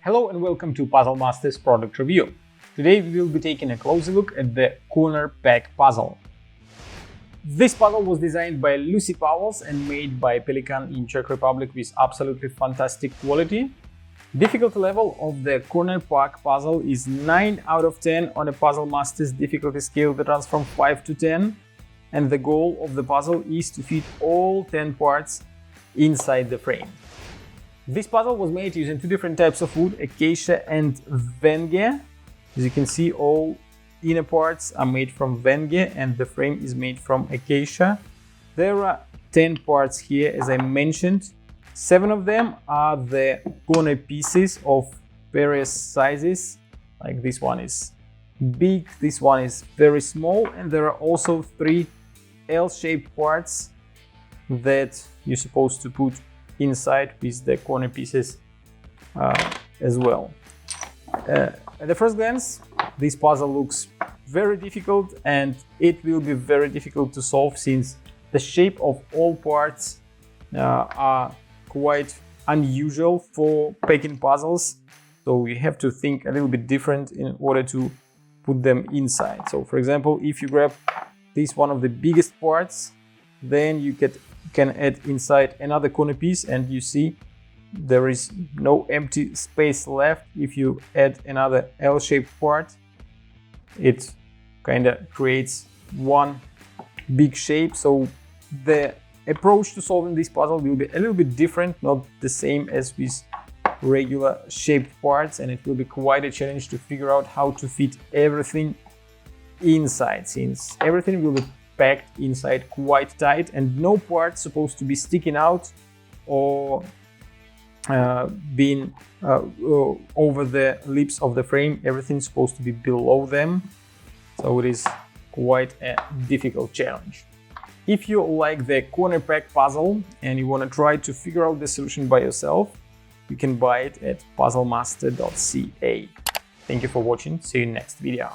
Hello and welcome to Puzzle Masters product review. Today we will be taking a closer look at the Corner Pack puzzle. This puzzle was designed by Lucy Powells and made by Pelikan in Czech Republic with absolutely fantastic quality. Difficulty level of the Corner Pack puzzle is 9 out of 10 on a Puzzle Masters difficulty scale that runs from 5 to 10, and the goal of the puzzle is to fit all 10 parts inside the frame. This puzzle was made using two different types of wood, acacia and Wenge. As you can see, all inner parts are made from Wenge and the frame is made from acacia. There are 10 parts here, as I mentioned. 7 of them are the corner pieces of various sizes, like this one is big, this one is very small, and there are also 3 L-shaped parts that you're supposed to put inside with the corner pieces as well. At the first glance, this puzzle looks very difficult, and it will be very difficult to solve since the shape of all parts are quite unusual for packing puzzles. So you have to think a little bit different in order to put them inside. So for example, if you grab this one of the biggest parts, then you can add inside another corner piece, and you see there is no empty space left. If you add another L-shaped part, it kind of creates one big shape. So the approach to solving this puzzle will be a little bit different, not the same as with regular shaped parts, and it will be quite a challenge to figure out how to fit everything inside, since everything will be packed inside quite tight and no part supposed to be sticking out or being over the lips of the frame. Everything's supposed to be below them, so it is quite a difficult challenge. If you like the Corner Pack puzzle and you want to try to figure out the solution by yourself, you can buy it at puzzlemaster.ca. Thank you for watching. See you in next video.